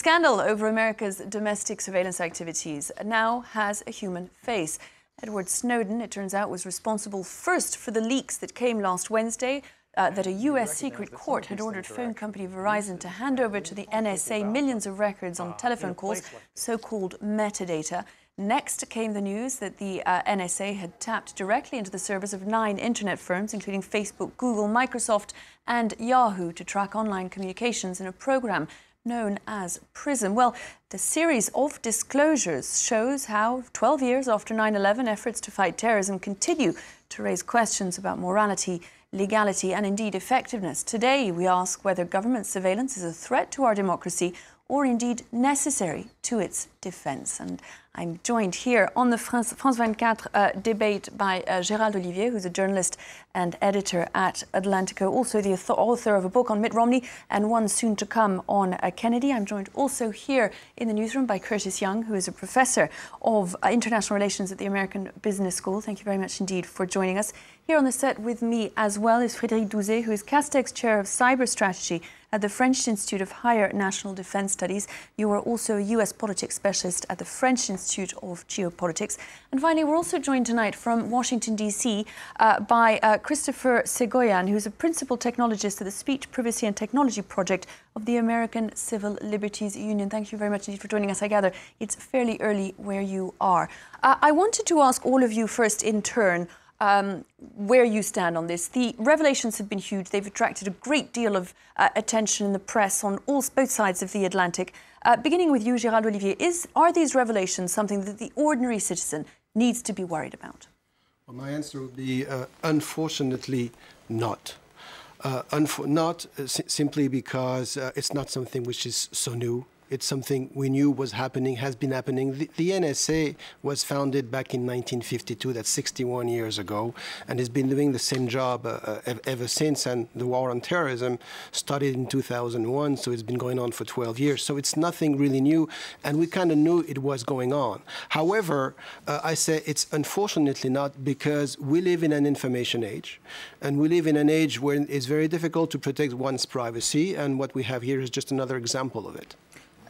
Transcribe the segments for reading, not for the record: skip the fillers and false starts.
scandal over America's domestic surveillance activities now has a human face. Edward Snowden, it turns out, was responsible first for the leaks that came last Wednesday that a U.S. secret court had ordered phone company Verizon to hand over to the NSA millions of records on telephone calls, so-called metadata. Next came the news that the NSA had tapped directly into the servers of 9 internet firms, including Facebook, Google, Microsoft and Yahoo, to track online communications in a program known as PRISM. Well, the series of disclosures shows how 12 years after 9/11, efforts to fight terrorism continue to raise questions about morality, legality and indeed effectiveness. Today we ask whether government surveillance is a threat to our democracy or indeed necessary to its defence. And I'm joined here on the France 24 debate by Gérald Olivier, who's a journalist and editor at Atlantico, also the author of a book on Mitt Romney and one soon to come on Kennedy. I'm joined also here in the newsroom by Curtis Young, who is a professor of international relations at the American Business School. Thank you very much indeed for joining us. Here on the set with me as well is Frédéric Douzet, who is Castec's Chair of Cyber Strategy at the French Institute of Higher National Defence Studies. You are also a US politics specialist at the French Institute of Geopolitics. And finally, we're also joined tonight from Washington, D.C. By Christopher Segoyan, who's a principal technologist at the Speech, Privacy and Technology Project of the American Civil Liberties Union. Thank you very much indeed for joining us. I gather it's fairly early where you are. I wanted to ask all of you first in turn where you stand on this. The revelations have been huge. They've attracted a great deal of attention in the press on both sides of the Atlantic. Beginning with you, Gérald Olivier, are these revelations something that the ordinary citizen needs to be worried about? Well, my answer would be unfortunately not. Simply because it's not something which is so new. It's something we knew was happening, has been happening. The NSA was founded back in 1952, that's 61 years ago, and has been doing the same job ever since. And the war on terrorism started in 2001, so it's been going on for 12 years. So it's nothing really new, and we kind of knew it was going on. However, I say it's unfortunately not, because we live in an information age, and we live in an age where it's very difficult to protect one's privacy, and what we have here is just another example of it.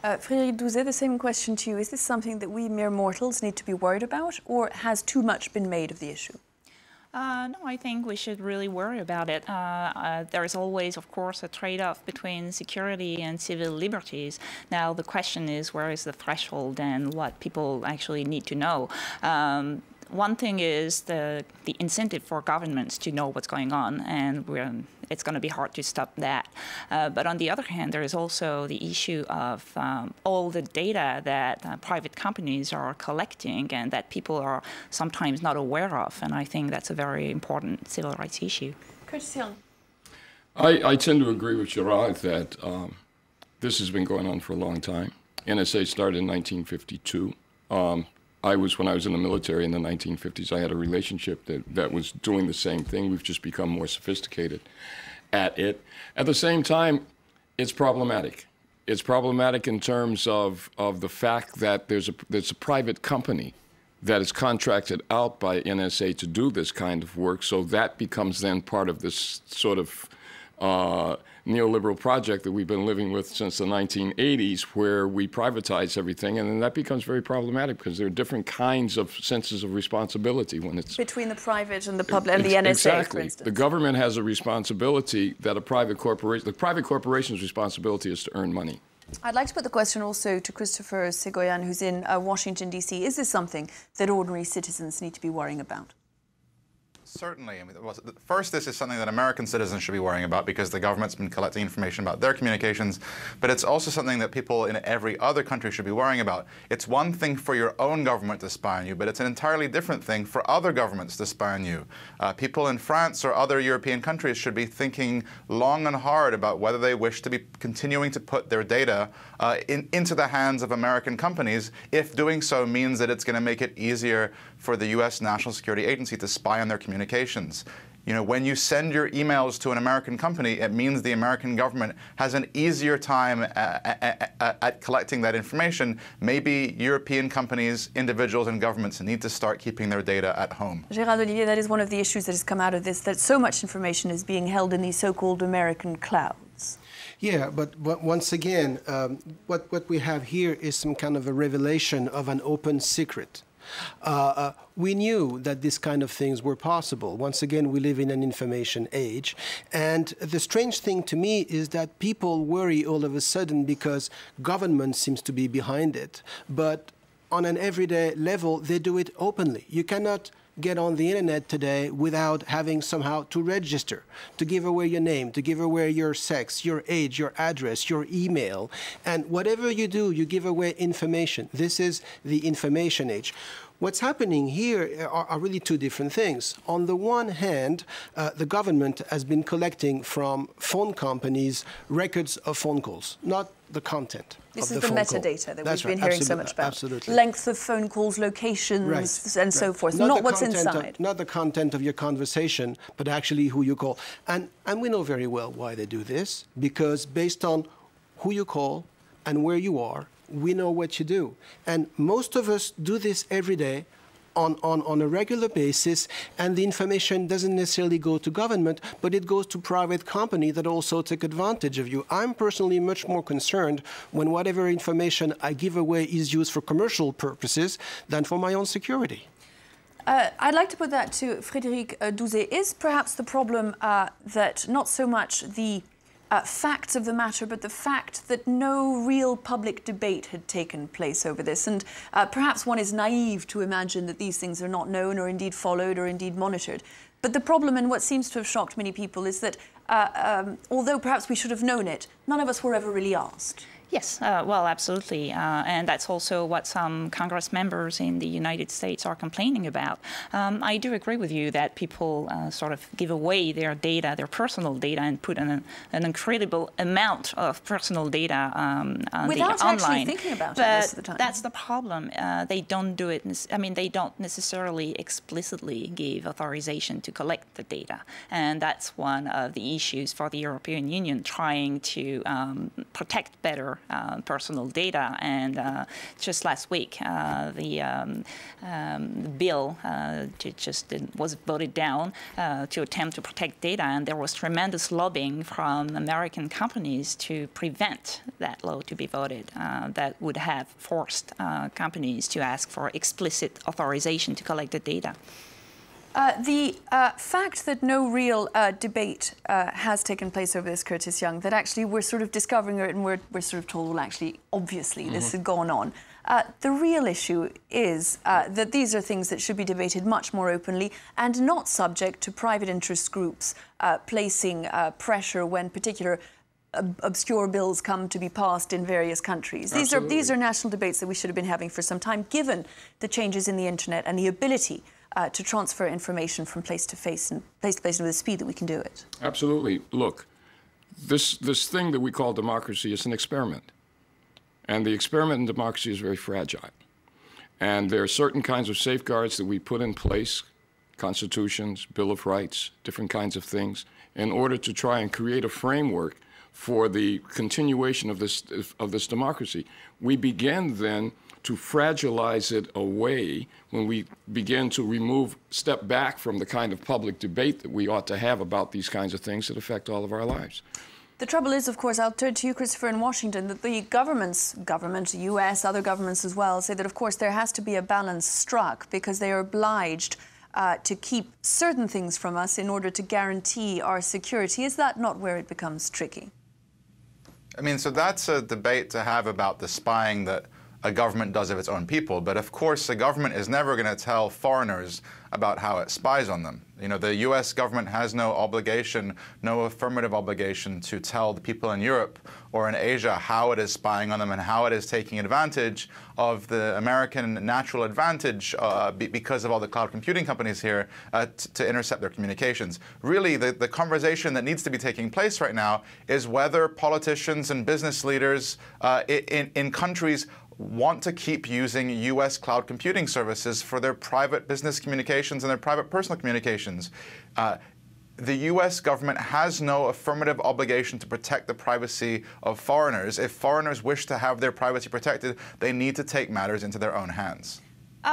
Frédéric Douzet, the same question to you. Is this something that we mere mortals need to be worried about, or has too much been made of the issue? No, I think we should really worry about it. There is always, of course, a trade-off between security and civil liberties. Now, the question is, where is the threshold and what people actually need to know? One thing is the incentive for governments to know what's going on, and it's going to be hard to stop that. But on the other hand, there is also the issue of all the data that private companies are collecting and that people are sometimes not aware of, and I think that's a very important civil rights issue. Curtis Young. I tend to agree with Gérald that this has been going on for a long time. NSA started in 1952. When I was in the military in the 1950s, I had a relationship that was doing the same thing. We've just become more sophisticated at it. At the same time, it's problematic. It's problematic in terms of the fact that there's a private company that is contracted out by NSA to do this kind of work, so that becomes then part of this sort of neoliberal project that we've been living with since the 1980s, where we privatize everything, and then that becomes very problematic because there are different kinds of senses of responsibility when it's between the private and the public and the NSA, exactly. For instance. The government has a responsibility that the private corporation's responsibility is to earn money. I'd like to put the question also to Christopher Segoyan, who's in Washington, D.C. Is this something that ordinary citizens need to be worrying about? Certainly. I mean, first, this is something that American citizens should be worrying about because the government's been collecting information about their communications, but it's also something that people in every other country should be worrying about. It's one thing for your own government to spy on you, but it's an entirely different thing for other governments to spy on you. People in France or other European countries should be thinking long and hard about whether they wish to be continuing to put their data into the hands of American companies, if doing so means that it's going to make it easier for the U.S. National Security Agency to spy on their communications. You know, when you send your emails to an American company, it means the American government has an easier time at collecting that information. Maybe European companies, individuals and governments need to start keeping their data at home. Gérald Olivier, that is one of the issues that has come out of this, that so much information is being held in these so-called American clouds. Yeah, but once again, what we have here is some kind of a revelation of an open secret. We knew that this kind of things were possible. Once again, we live in an information age. And the strange thing to me is that people worry all of a sudden because government seems to be behind it. But on an everyday level, they do it openly. You cannot get on the internet today without having somehow to register, to give away your name, to give away your sex, your age, your address, your email. And whatever you do, you give away information. This is the information age. What's happening here are really two different things. On the one hand, the government has been collecting from phone companies records of phone calls, not the content. This is the metadata that we've been hearing so much about. Absolutely. Length of phone calls, locations, and so forth, not what's inside. Not the content of your conversation, but actually who you call. And we know very well why they do this, because based on who you call and where you are, we know what you do. And most of us do this every day on a regular basis, and the information doesn't necessarily go to government, but it goes to private company that also take advantage of you. I'm personally much more concerned when whatever information I give away is used for commercial purposes than for my own security. I'd like to put that to Frédéric Douzet. Is perhaps the problem that not so much the facts of the matter, but the fact that no real public debate had taken place over this? And perhaps one is naive to imagine that these things are not known or indeed followed or indeed monitored. But the problem, and what seems to have shocked many people, is that although perhaps we should have known it, none of us were ever really asked. Yes, well, absolutely. And that's also what some Congress members in the United States are complaining about. I do agree with you that people sort of give away their data, their personal data, and put an incredible amount of personal data without online. Actually thinking about it most of the time. That's the problem. They don't do it. I mean, they don't necessarily explicitly give authorization to collect the data. And that's one of the issues for the European Union, trying to protect better personal data. And just last week, the bill was voted down to attempt to protect data, and there was tremendous lobbying from American companies to prevent that law to be voted. That would have forced companies to ask for explicit authorization to collect the data. The fact that no real debate has taken place over this, Curtis Young, that actually we're sort of discovering it and we're sort of told, well, actually, obviously, this has gone on. The real issue is that these are things that should be debated much more openly and not subject to private interest groups placing pressure when particular obscure bills come to be passed in various countries. These are national debates that we should have been having for some time, given the changes in the internet and the ability to transfer information from place to place and with the speed that we can do it. Absolutely. Look, this thing that we call democracy is an experiment. And the experiment in democracy is very fragile. And there are certain kinds of safeguards that we put in place, constitutions, Bill of Rights, different kinds of things, in order to try and create a framework for the continuation of this democracy. We began then to fragilize it away when we begin to step back from the kind of public debate that we ought to have about these kinds of things that affect all of our lives. The trouble is, of course, I'll turn to you, Christopher, in Washington, that the government, the US, other governments as well, say that, of course, there has to be a balance struck because they are obliged to keep certain things from us in order to guarantee our security. Is that not where it becomes tricky? I mean, so that's a debate to have about the spying that a government does of its own people. But of course, the government is never going to tell foreigners about how it spies on them. You know, the US government has no obligation, no affirmative obligation to tell the people in Europe or in Asia how it is spying on them and how it is taking advantage of the American natural advantage because of all the cloud computing companies here to intercept their communications. Really, the conversation that needs to be taking place right now is whether politicians and business leaders in countries want to keep using US cloud computing services for their private business communications and their private personal communications. The US government has no affirmative obligation to protect the privacy of foreigners. If foreigners wish to have their privacy protected, they need to take matters into their own hands.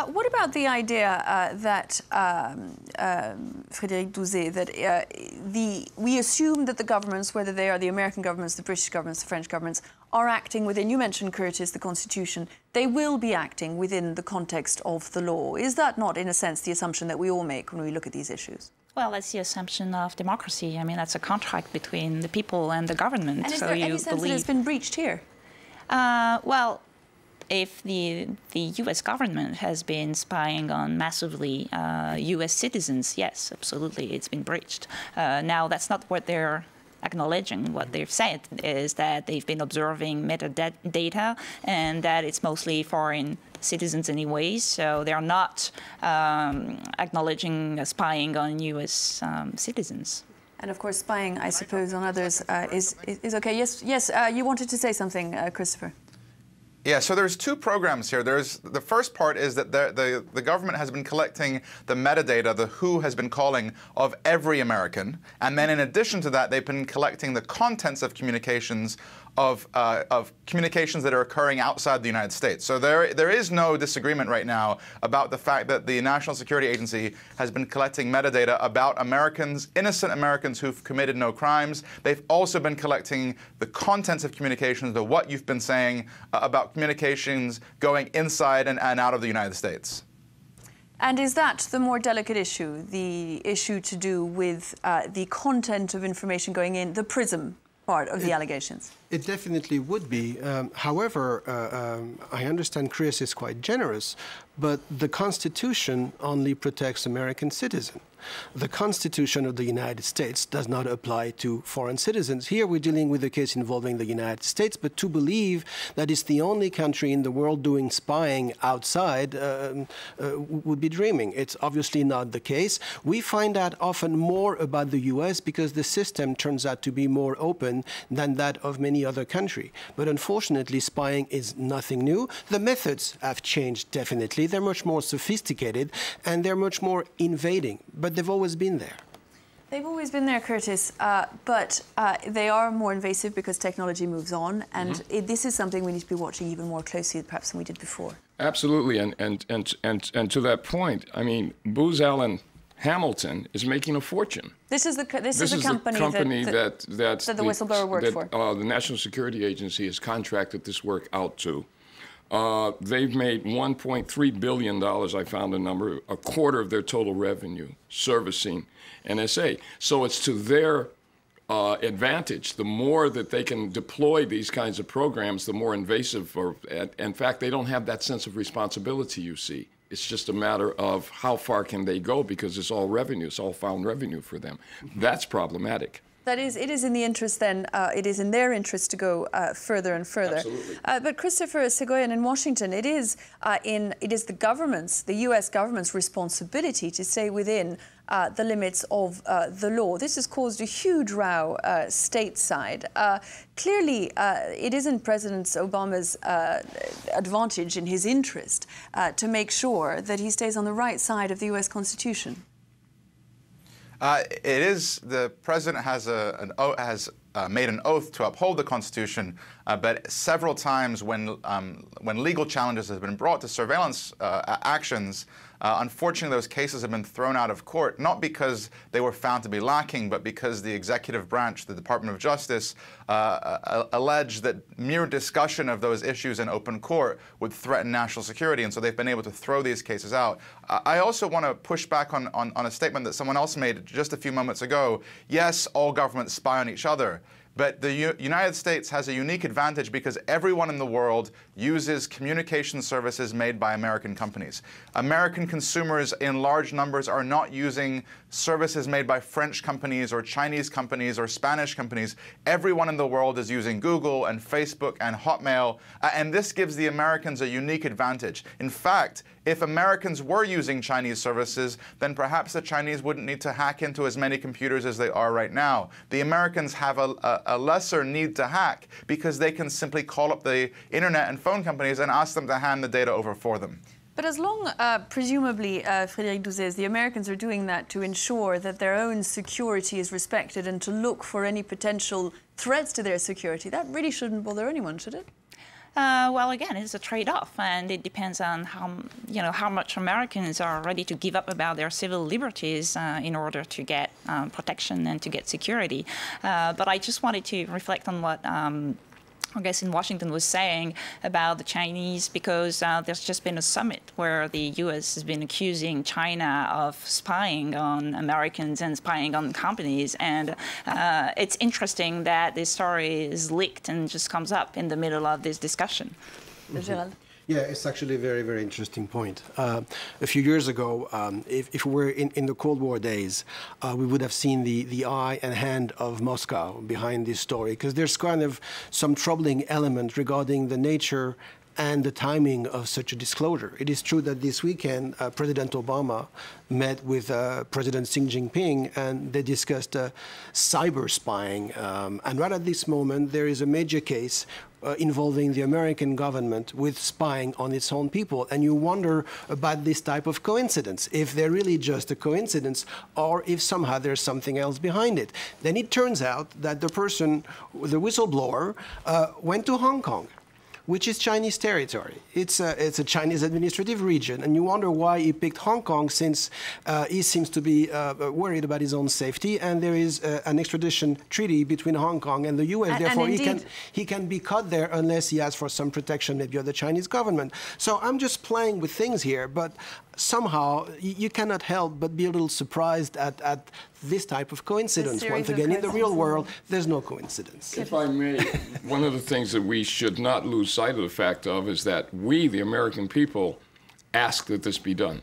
What about the idea that, Frédéric Douzet, that we assume that the governments, whether they are the American governments, the British governments, the French governments, are acting within, you mentioned, Curtis, the Constitution, they will be acting within the context of the law. Is that not, in a sense, the assumption that we all make when we look at these issues? Well, that's the assumption of democracy. I mean, that's a contract between the people and the government. And is there any sense that it's been breached here? Well, if the U.S. government has been spying on massively U.S. citizens, yes, absolutely, it's been breached. Now, that's not what they're acknowledging. What they've said is that they've been observing metadata and that it's mostly foreign citizens anyways, so they're not acknowledging spying on U.S. citizens. And of course, spying, I suppose, on others is okay. Yes, you wanted to say something, Christopher. Yeah, so there's two programs here. The first part is that the government has been collecting the metadata, the WHO has been calling, of every American. And then in addition to that, they've been collecting the contents of communications of communications that are occurring outside the United States. So there is no disagreement right now about the fact that the National Security Agency has been collecting metadata about Americans, innocent Americans who've committed no crimes. They've also been collecting the contents of communications, what you've been saying about communications going inside and out of the United States. And is that the more delicate issue, the issue to do with the content of information going in, the PRISM part of the allegations? It definitely would be. However, I understand Chris is quite generous, but the Constitution only protects American citizens. The Constitution of the United States does not apply to foreign citizens. Here we're dealing with a case involving the United States, but to believe that it's the only country in the world doing spying outside would be dreaming. It's obviously not the case. We find out often more about the US because the system turns out to be more open than that of many other countries. But unfortunately, spying is nothing new. The methods have changed, definitely. They're much more sophisticated and they're much more invading. But they've always been there. They've always been there, Curtis, but they are more invasive because technology moves on, and this is something we need to be watching even more closely, perhaps, than we did before. Absolutely, and to that point, I mean, Booz Allen Hamilton is making a fortune. This is the company that the whistleblower worked for. The National Security Agency has contracted this work out to. They've made $1.3 billion, I found a number, a quarter of their total revenue servicing NSA. So it's to their advantage. The more that they can deploy these kinds of programs, the more invasive, or in fact, they don't have that sense of responsibility, you see. It's just a matter of how far can they go because it's all revenue, it's all found revenue for them. That's problematic. That is, it is in the interest then, it is in their interest to go further and further. Absolutely. But Christopher Segoyan, in Washington, it is the government's, the U.S. government's responsibility to stay within the limits of the law. This has caused a huge row stateside. Clearly, it is in President Obama's advantage, in his interest, to make sure that he stays on the right side of the U.S. Constitution. It is, the president has made an oath to uphold the Constitution, but several times when legal challenges have been brought to surveillance actions, unfortunately those cases have been thrown out of court, not because they were found to be lacking, but because the executive branch, the Department of Justice, alleged that mere discussion of those issues in open court would threaten national security, and so they've been able to throw these cases out. I also want to push back on a statement that someone else made just a few moments ago. Yes, all governments spy on each other. But the United States has a unique advantage because everyone in the world uses communication services made by American companies. American consumers in large numbers are not using services made by French companies or Chinese companies or Spanish companies. Everyone in the world is using Google and Facebook and Hotmail, and this gives the Americans a unique advantage. In fact, if Americans were using Chinese services, then perhaps the Chinese wouldn't need to hack into as many computers as they are right now. The Americans have a lesser need to hack because they can simply call up the internet and phone companies and ask them to hand the data over for them. But as long, presumably, Frédéric Douzet, the Americans are doing that to ensure that their own security is respected and to look for any potential threats to their security, that really shouldn't bother anyone, should it? Well, again, it's a trade-off, and it depends on how much Americans are ready to give up about their civil liberties in order to get protection and to get security. But I just wanted to reflect on what I guess in Washington was saying about the Chinese, because there's just been a summit where the U.S. has been accusing China of spying on Americans and spying on companies. And it's interesting that this story is leaked and just comes up in the middle of this discussion. Gerald? Yeah, it's actually a very, very interesting point. A few years ago, if we were in the Cold War days, we would have seen the eye and hand of Moscow behind this story, because there's kind of some troubling element regarding the nature and the timing of such a disclosure. It is true that this weekend, President Obama met with President Xi Jinping, and they discussed cyber spying. And right at this moment, there is a major case involving the American government with spying on its own people. And you wonder about this type of coincidence, if they're really just a coincidence or if somehow there's something else behind it. Then it turns out that the person, the whistleblower, went to Hong Kong, which is Chinese territory. It's a Chinese administrative region, and you wonder why he picked Hong Kong, since he seems to be worried about his own safety, and there is an extradition treaty between Hong Kong and the U.S. Therefore, he can be caught there unless he asks for some protection, maybe of the Chinese government. So I'm just playing with things here, but somehow you cannot help but be a little surprised at this type of coincidence. Once again, in the real world, there's no coincidence. If I may, one of the things that we should not lose sight of the fact of is that we, the American people, asked that this be done.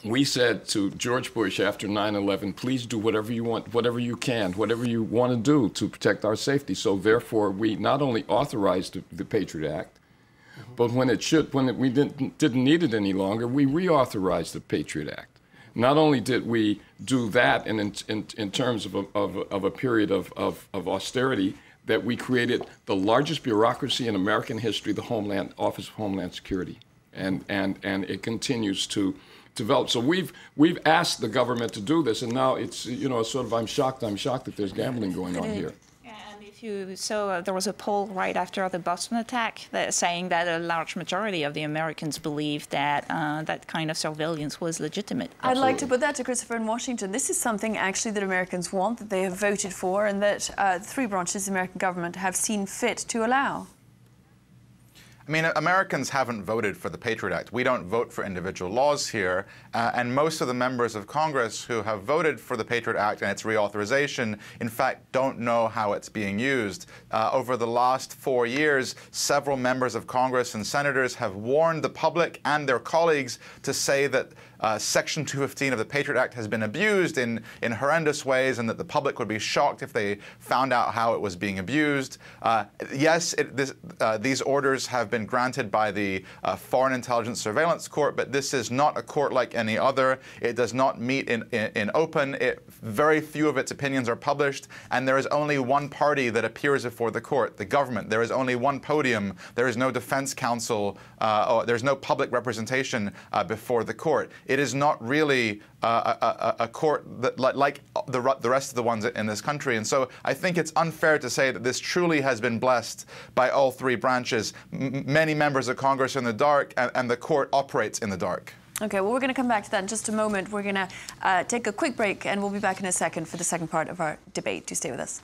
We said to George Bush after 9/11, please do whatever you want, whatever you can, whatever you want to do to protect our safety. So therefore, we not only authorized the Patriot Act, but when we didn't need it any longer, we reauthorized the Patriot Act. Not only did we do that in terms of a period of austerity, that we created the largest bureaucracy in American history, the Office of Homeland Security, and it continues to develop. So we've asked the government to do this, and now it's sort of I'm shocked that there's gambling going on here. There was a poll right after the Boston attack saying that a large majority of the Americans believed that that kind of surveillance was legitimate. I'd like to put that to Christopher in Washington. This is something actually that Americans want, that they have voted for, and that three branches of the American government have seen fit to allow. I mean, Americans haven't voted for the Patriot Act. We don't vote for individual laws here. And most of the members of Congress who have voted for the Patriot Act and its reauthorization, in fact, don't know how it's being used. Over the last 4 years, several members of Congress and senators have warned the public and their colleagues to say that Section 215 of the Patriot Act has been abused in horrendous ways, and that the public would be shocked if they found out how it was being abused. Yes, these orders have been granted by the Foreign Intelligence Surveillance Court, but this is not a court like any other. It does not meet in open. Very few of its opinions are published, and there is only one party that appears before the court, the government. There is only one podium. There is no defense counsel. There's no public representation before the court. It is not really a court that, like the rest of the ones in this country. And so I think it's unfair to say that this truly has been blessed by all three branches. Many members of Congress are in the dark, and the court operates in the dark. Okay, well, we're going to come back to that in just a moment. We're going to take a quick break, and we'll be back in a second for the second part of our debate. Do stay with us.